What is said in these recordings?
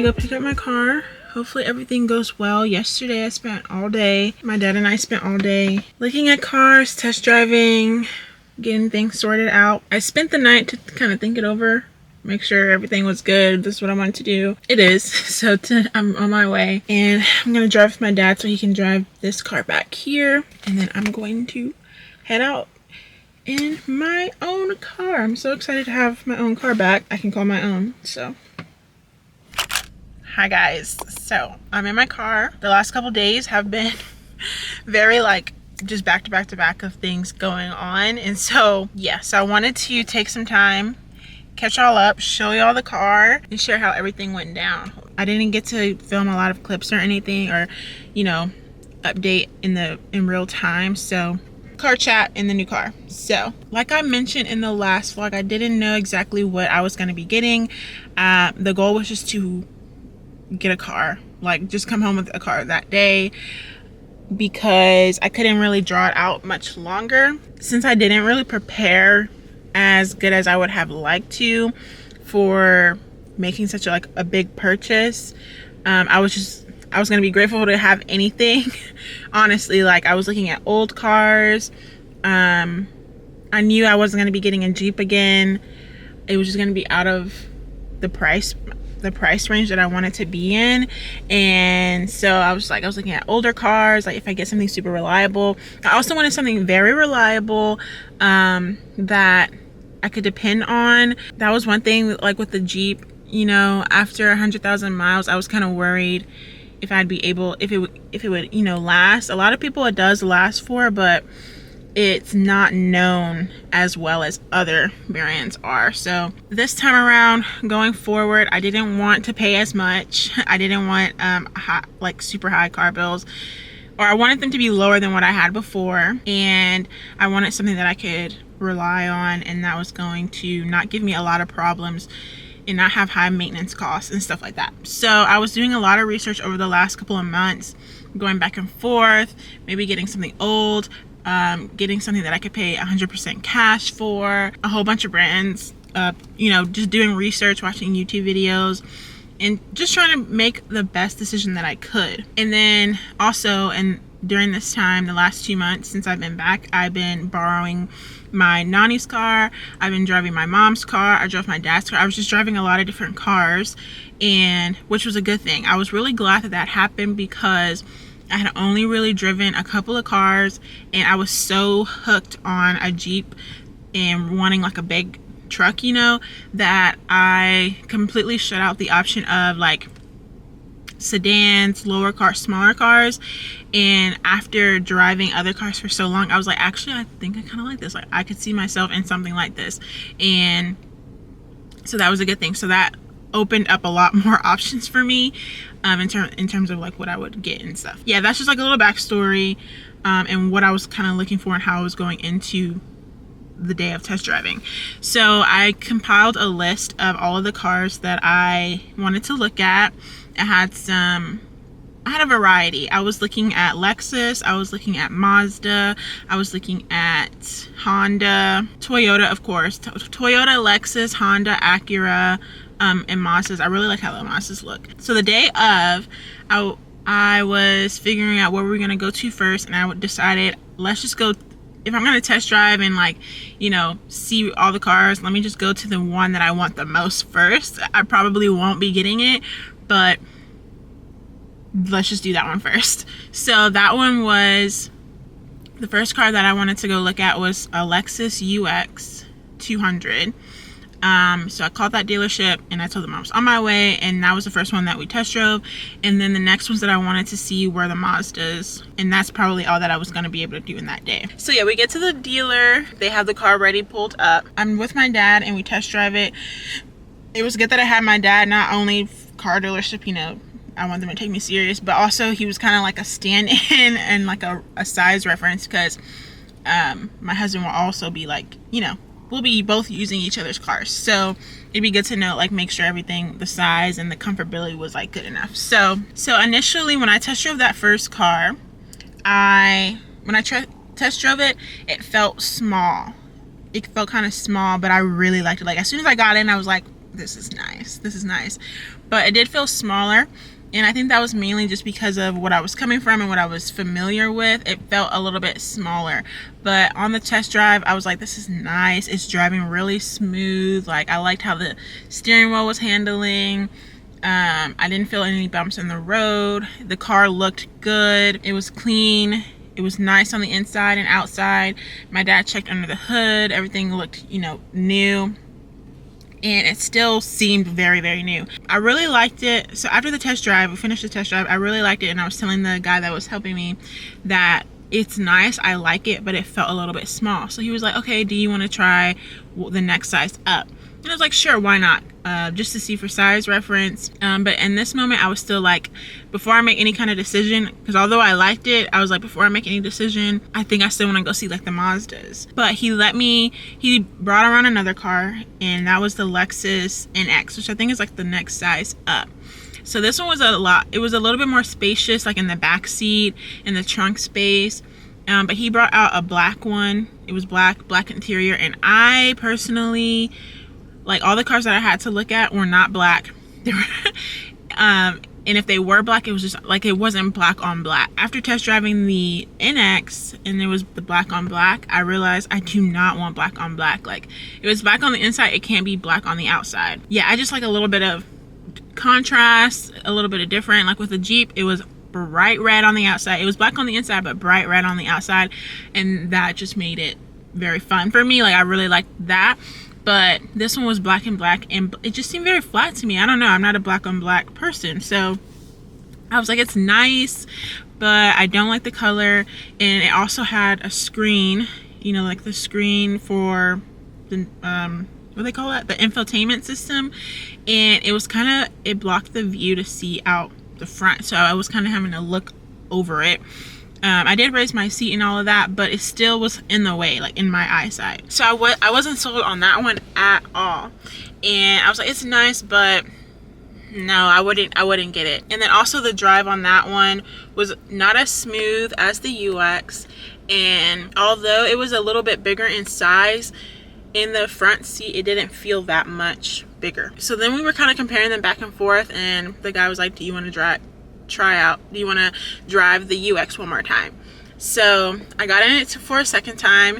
go pick up my car. Hopefully everything goes well. Yesterday I spent all day, my dad and I spent all day looking at cars, test driving, getting things sorted out. I spent the night to kind of think it over, make sure everything was good. This is what I wanted to do. It is. So I'm on my way, and I'm gonna drive with my dad so he can drive this car back here, and then I'm going to head out in my own car. I'm so excited to have my own car back. I can call my own. So hi guys, so I'm in my car. The last couple days have been very like just back to back to back of things going on, and so yeah, so I wanted to take some time, catch y'all up, show y'all the car, and share how everything went down. I didn't get to film a lot of clips or anything, or you know, update in real time, so car chat in the new car. So like I mentioned in the last vlog, I didn't know exactly what I was going to be getting. The goal was just to get a car, like just come home with a car that day, because I couldn't really draw it out much longer since I didn't really prepare as good as I would have liked to for making such a big purchase. I was gonna be grateful to have anything. Honestly, like I was looking at old cars. I knew I wasn't gonna be getting a Jeep again. It was just gonna be out of the price range that I wanted to be in, and so I was looking at older cars, like if I get something super reliable. I also wanted something very reliable that I could depend on. That was one thing, like with the Jeep, you know, after 100,000 miles I was kind of worried if I'd be able, if it would, you know, last. A lot of people it does last for, but it's not known as well as other variants are. So this time around, going forward, I didn't want to pay as much. I didn't want super high car bills, or I wanted them to be lower than what I had before, and I wanted something that I could rely on, and that was going to not give me a lot of problems and not have high maintenance costs and stuff like that. So I was doing a lot of research over the last couple of months, going back and forth, maybe getting something old, getting something that I could pay 100% cash for, a whole bunch of brands, you know, just doing research, watching YouTube videos, and just trying to make the best decision that I could. And then also, and during this time, the last 2 months since I've been back, I've been borrowing my nanny's car, I've been driving my mom's car, I drove my dad's car. I was just driving a lot of different cars, and which was a good thing. I was really glad that that happened, because I had only really driven a couple of cars, and I was so hooked on a Jeep and wanting like a big truck, you know, that I completely shut out the option of like sedans, lower cars, smaller cars. And after driving other cars for so long, I was like, actually, I think I kind of like this. Like I could see myself in something like this. And so that was a good thing. So that opened up a lot more options for me in terms of like what I would get and stuff. Yeah, that's just like a little backstory and what I was kind of looking for and how I was going into the day of test driving. So I compiled a list of all of the cars that I wanted to look at. I had a variety. I was looking at Lexus, I was looking at Mazda, I was looking at Honda, Toyota, of course, Toyota, Lexus, Honda, Acura, and Mazdas. I really like how the Mazdas look. So the day of, I was figuring out where we were gonna go to first, and I decided, let's just go, if I'm gonna test drive and like, you know, see all the cars, let me just go to the one that I want the most first. I probably won't be getting it, but let's just do that one first. So that one was, the first car that I wanted to go look at was a Lexus UX 200. So I called that dealership and I told them I was on my way, and that was the first one that we test drove. And then the next ones that I wanted to see were the Mazdas, and that's probably all that I was going to be able to do in that day. So yeah, we get to the dealer, they have the car ready, pulled up. I'm with my dad and we test drive it. It was good that I had my dad, not only car dealership, you know, I want them to take me serious, but also he was kind of like a stand-in and like a size reference, because my husband will also be like, you know, we'll be both using each other's cars, so it'd be good to know, like, make sure everything, the size and the comfortability was like good enough. So initially when I test drove that first car, when I test drove it, it felt small. It felt kind of small, but I really liked it. Like as soon as I got in, I was like, this is nice, but it did feel smaller. And I think that was mainly just because of what I was coming from and what I was familiar with. It felt a little bit smaller. But on the test drive, I was like, this is nice. It's driving really smooth. Like, I liked how the steering wheel was handling. I didn't feel any bumps in the road. The car looked good. It was clean. It was nice on the inside and outside. My dad checked under the hood. Everything looked, new. And it still seemed very, very new. I really liked it. So after the test drive, we finished the test drive, I really liked it. And I was telling the guy that was helping me that it's nice, I like it, but it felt a little bit small. So he was like, okay, do you want to try the next size up? And I was like, sure, why not? Just to see for size reference. But in this moment, I was still like, before I make any kind of decision, because although I liked it, I was like, before I make any decision, I think I still want to go see like the Mazdas. But he brought around another car, and that was the Lexus UX, which I think is like the next size up. So this one was it was a little bit more spacious, like in the back seat, in the trunk space. But he brought out a black one. It was black interior, and I personally, like, all the cars that I had to look at were not black. They were, and if they were black, it was just like, it wasn't black on black. After test driving the NX and it was the black on black, I realized I do not want black on black. Like, if it's black on the inside, it can't be black on the outside. Yeah, I just like a little bit of contrast, a little bit of different. Like with the Jeep, it was bright red on the outside. It was black on the inside, but bright red on the outside. And that just made it very fun for me. Like, I really liked that. But this one was black and black, and it just seemed very flat to me. I don't know, I'm not a black on black person, so I was like, it's nice, but I don't like the color. And it also had a screen, like the screen for the what do they call it, the infotainment system, and it blocked the view to see out the front, so I was kind of having to look over it. I did raise my seat and all of that, but it still was in the way, like in my eyesight. So I wasn't sold on that one at all. And I was like, it's nice, but no, I wouldn't get it. And then also the drive on that one was not as smooth as the UX. And although it was a little bit bigger in size, in the front seat, it didn't feel that much bigger. So then we were kind of comparing them back and forth, and the guy was like, do you want to do you want to drive the UX one more time? So I got in it for a second time,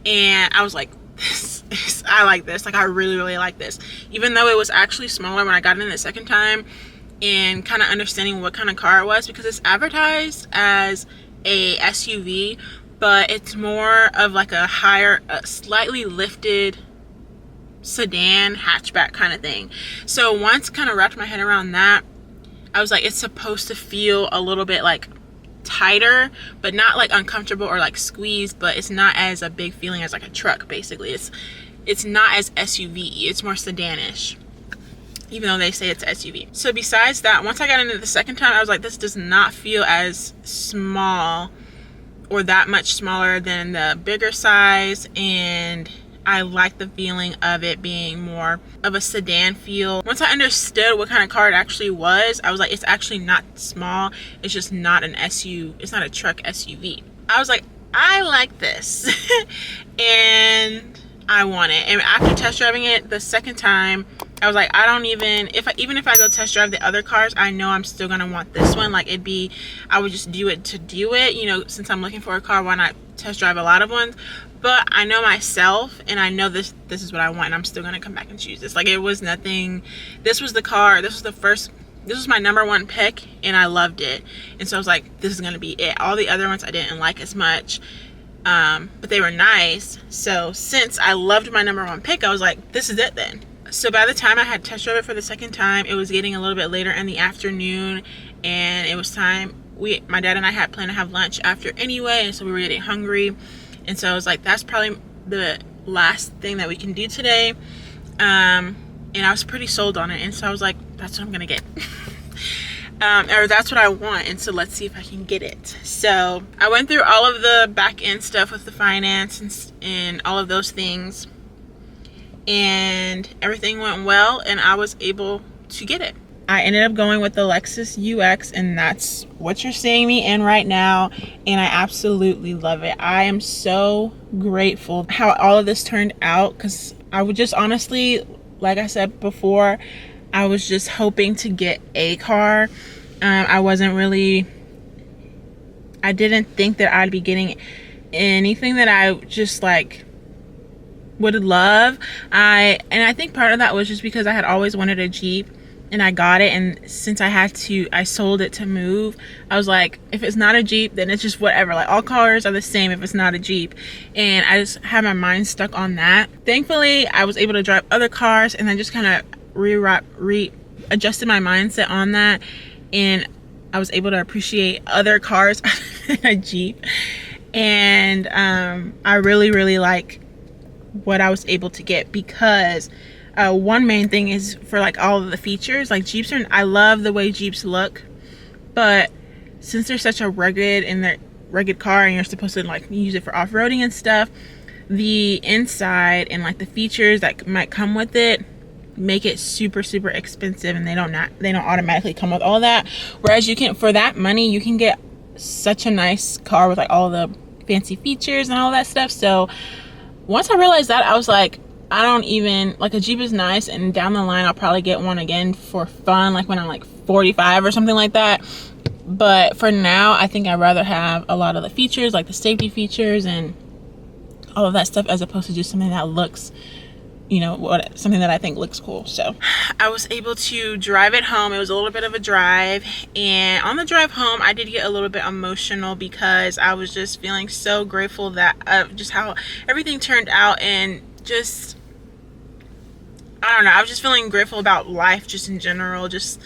and I was like, I like this. Like, I really, really like this. Even though it was actually smaller when I got in the second time, and kind of understanding what kind of car it was, because it's advertised as a SUV, but it's more of like a slightly lifted sedan hatchback kind of thing. So once kind of wrapped my head around that, I was like, it's supposed to feel a little bit like tighter, but not like uncomfortable or like squeezed, but it's not as a big feeling as like a truck. Basically, it's not as SUV, it's more sedanish, even though they say it's SUV. So besides that, once I got into the second time, I was like, this does not feel as small or that much smaller than the bigger size, and I like the feeling of it being more of a sedan feel. Once I understood what kind of car it actually was, I was like, it's actually not small. It's just not an SUV. It's not a truck SUV. I was like, I like this. And I want it. And after test driving it the second time, I was like, I don't even if I go test drive the other cars, I know I'm still gonna want this one. Like, I would just do it to do it. Since I'm looking for a car, why not test drive a lot of ones? But I know myself, and I know this is what I want, and I'm still gonna come back and choose this. Like, it was nothing. This was the car. This was my number one pick, and I loved it. And so I was like, this is gonna be it. All the other ones I didn't like as much, but they were nice. So since I loved my number one pick, I was like, this is it then. So by the time I had test drive it for the second time, it was getting a little bit later in the afternoon, and it was time. My dad and I had planned to have lunch after anyway, and so we were getting hungry. And so I was like, that's probably the last thing that we can do today. And I was pretty sold on it. And so I was like, that's what I'm going to get. Or that's what I want. And so let's see if I can get it. So I went through all of the back end stuff with the finance and all of those things. And everything went well, and I was able to get it. I ended up going with the Lexus UX, and that's what you're seeing me in right now, and I absolutely love it. I am so grateful how all of this turned out, because I would just honestly, like I said before, I was just hoping to get a car. I didn't think that I'd be getting anything that I just like would love. I think part of that was just because I had always wanted a Jeep and I got it, and since I sold it to move, I was like, if it's not a Jeep, then it's just whatever. Like, all cars are the same if it's not a Jeep. And I just had my mind stuck on that. Thankfully, I was able to drive other cars, and then just kind of readjusted my mindset on that, and I was able to appreciate other cars than a Jeep. And I really like what I was able to get, because one main thing is for like all of the features. Like, I love the way Jeeps look, but since they're such a rugged car and you're supposed to like use it for off-roading and stuff, the inside and like the features that might come with it make it super expensive, and they don't automatically come with all that. Whereas for that money you can get such a nice car with like all the fancy features and all that stuff. So once I realized that, I was like, I don't even like, a Jeep is nice, and down the line I'll probably get one again for fun, like when I'm like 45 or something like that. But for now, I think I'd rather have a lot of the features, like the safety features and all of that stuff, as opposed to just something that looks, something that I think looks cool. So I was able to drive it home. It was a little bit of a drive, and on the drive home I did get a little bit emotional, because I was just feeling so grateful that just how everything turned out, and just, I don't know, I was just feeling grateful about life just in general. Just,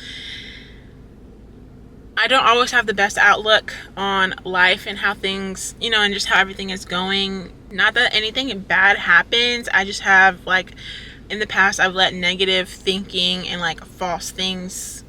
I don't always have the best outlook on life and how things, and just how everything is going. Not that anything bad happens, I just have, like, in the past I've let negative thinking and like false things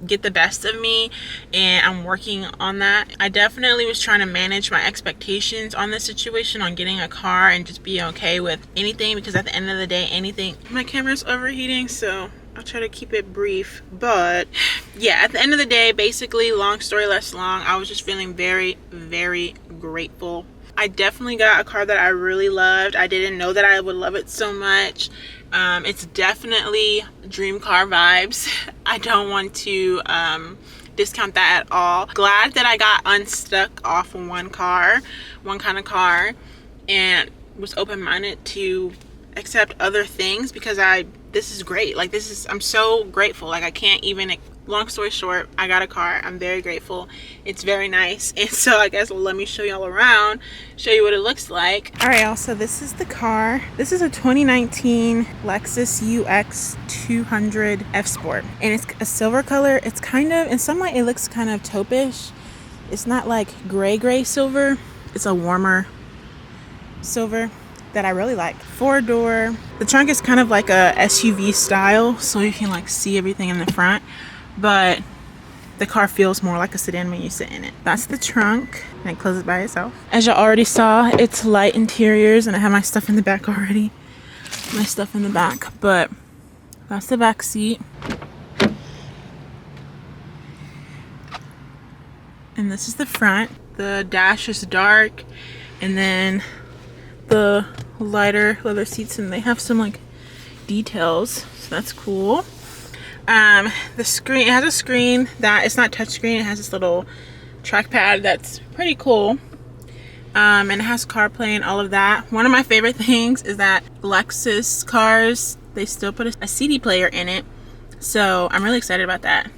get the best of me, and I'm working on that. I definitely was trying to manage my expectations on this situation, on getting a car, and just be okay with anything, because at the end of the day, my camera's overheating, so I'll try to keep it brief. But yeah, at the end of the day, basically, long story less long, I was just feeling very grateful. I definitely got a car that I really loved. I didn't know that I would love it so much. It's definitely dream car vibes. I don't want to discount that at all. Glad that I got unstuck off one kind of car, and was open-minded to accept other things, because this is great. Like, I'm so grateful. Like, I can't even, long story short, I got a car. I'm very grateful. It's very nice. And so I guess let me show y'all around, show you what it looks like. All right, y'all, so this is the car. This is a 2019 Lexus UX 200 F Sport, and it's a silver color. It's kind of, in some way it looks kind of taupe-ish. It's not like gray silver. It's a warmer silver that I really like. 4-door. The trunk is kind of like a SUV style, so you can like see everything in the front, but the car feels more like a sedan when you sit in it. That's the trunk, and it closes by itself. As y'all already saw, it's light interiors, and I have my stuff in the back already. But that's the back seat. And this is the front. The dash is dark, and then the lighter leather seats, and they have some like details, so that's cool. The screen, it has a screen that it's not touchscreen. It has this little trackpad that's pretty cool, and it has CarPlay and all of that. One of my favorite things is that Lexus cars, they still put a CD player in it, so I'm really excited about that,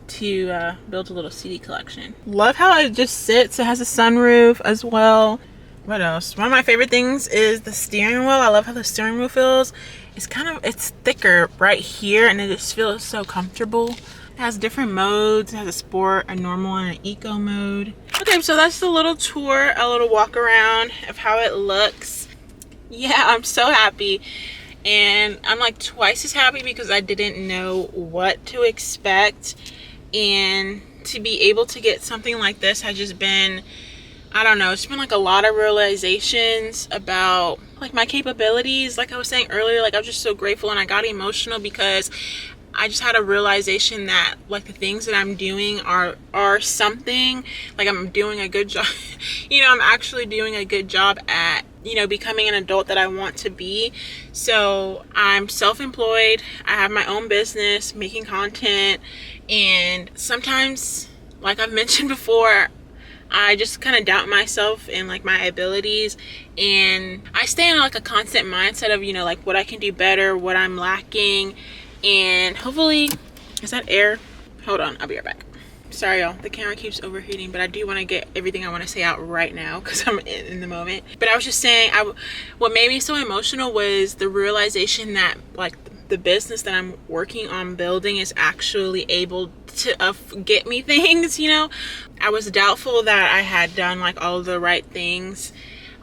to build a little CD collection. Love how it just sits. It has a sunroof as well. What else? One of my favorite things is the steering wheel. I love how the steering wheel feels. It's thicker right here, and it just feels so comfortable. It has different modes. It has a sport, a normal, and an eco mode. Okay, so that's the little tour, a little walk around of how it looks. Yeah, I'm so happy. And I'm like twice as happy because I didn't know what to expect. And to be able to get something like this has just been, I don't know, it's been like a lot of realizations about like my capabilities. Like I was saying earlier, like I was just so grateful, and I got emotional because I just had a realization that like the things that I'm doing are something. Like I'm doing a good job. You know, I'm actually doing a good job at you know, becoming an adult that I want to be. So I'm self-employed. I have my own business, making content, and sometimes, like I've mentioned before, I just kind of doubt myself and like my abilities, and I stay in like a constant mindset of, you know, like what I can do better, what I'm lacking, and hopefully, is that air? Hold on, I'll be right back. Sorry y'all, the camera keeps overheating, but I do want to get everything I want to say out right now because I'm in the moment. But I was just saying, what made me so emotional was the realization that like the business that I'm working on building is actually able to get me things, you know. I was doubtful that I had done like all of the right things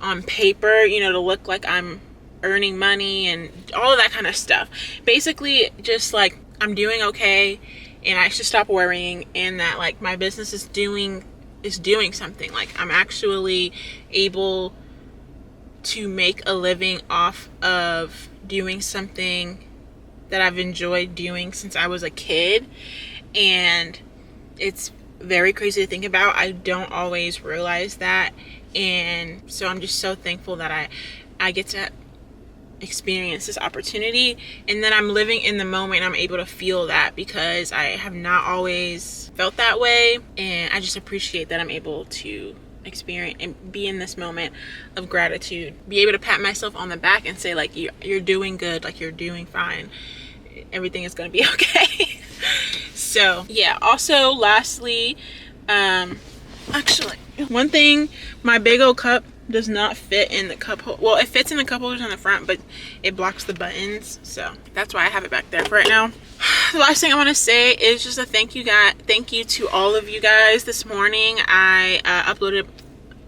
on paper, you know, to look like I'm earning money and all of that kind of stuff. Basically, just like I'm doing okay and I should stop worrying, and that like my business is doing something. Like I'm actually able to make a living off of doing something that I've enjoyed doing since I was a kid. And it's very crazy to think about. I don't always realize that, and so I'm just so thankful that I get to experience this opportunity, and then I'm living in the moment. I'm able to feel that because I have not always felt that way, and I just appreciate that I'm able to experience and be in this moment of gratitude, be able to pat myself on the back and say like you're doing good, like you're doing fine, everything is going to be okay. So yeah, also lastly, actually one thing, my big old cup does not fit in the cup holder. Well, it fits in the cup holders on the front, but it blocks the buttons, so that's why I have it back there for right now. The last thing I want to say is just a thank you to all of you guys. This morning I uploaded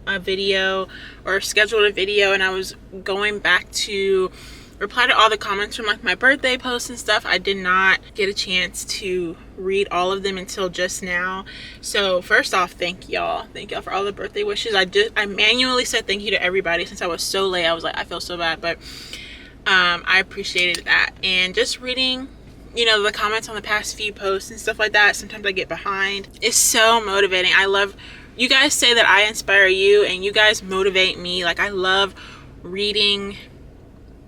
a video, or scheduled a video, and I was going back to reply to all the comments from like my birthday posts and stuff. I did not get a chance to read all of them until just now. So first off, thank y'all for all the birthday wishes. I manually said thank you to everybody since I was so late. I was like, I feel so bad, but I appreciated that. And just reading, you know, the comments on the past few posts and stuff like that, sometimes I get behind. It's so motivating. I love, you guys say that I inspire you, and you guys motivate me. Like I love reading.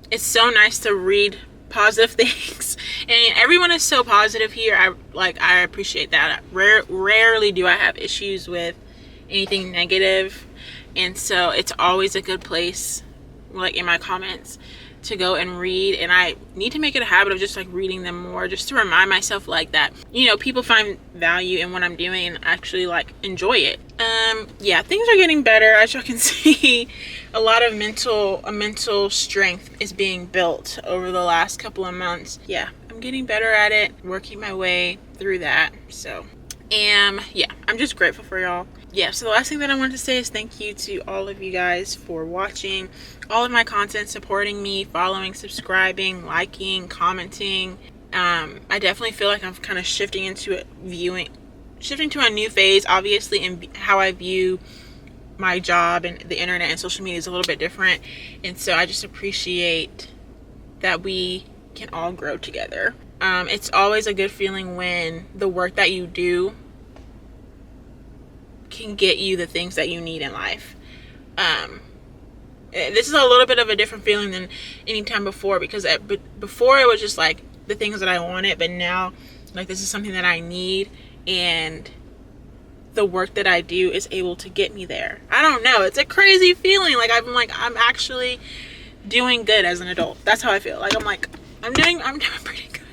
It's so nice to read positive things, and everyone is so positive here. I appreciate that. Rarely do I have issues with anything negative, and so it's always a good place, like in my comments, to go and read. And I need to make it a habit of just like reading them more, just to remind myself like that, you know, people find value in what I'm doing and actually like enjoy it. Yeah, things are getting better. As y'all can see, a lot of mental strength is being built over the last couple of months. Yeah, I'm getting better at it, working my way through that. So yeah, I'm just grateful for y'all. Yeah, so the last thing that I wanted to say is thank you to all of you guys for watching all of my content, supporting me, following, subscribing, liking, commenting. I definitely feel like I'm kind of shifting to a new phase, obviously, in how I view my job, and the internet and social media is a little bit different. And so I just appreciate that we can all grow together. It's always a good feeling when the work that you do can get you the things that you need in life. This is a little bit of a different feeling than any time before, because before it was just like the things that I wanted, but now like this is something that I need, and the work that I do is able to get me there. I don't know, it's a crazy feeling. I'm actually doing good as an adult. That's how I feel. Like I'm doing pretty good.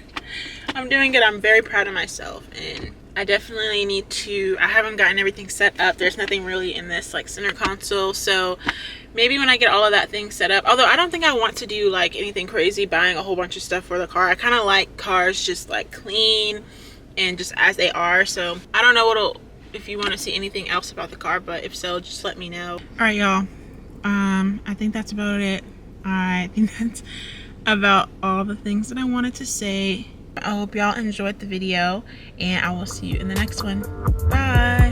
I'm doing good. I'm very proud of myself, and I definitely need to, I haven't gotten everything set up. There's nothing really in this like center console, so maybe when I get all of that thing set up, although I don't think I want to do like anything crazy, buying a whole bunch of stuff for the car. I kind of like cars just like clean and just as they are. So I don't know if you want to see anything else about the car, but if so, just let me know. All right, y'all, I think that's about it. I think that's about all the things that I wanted to say. I hope y'all enjoyed the video, and I will see you in the next one. Bye.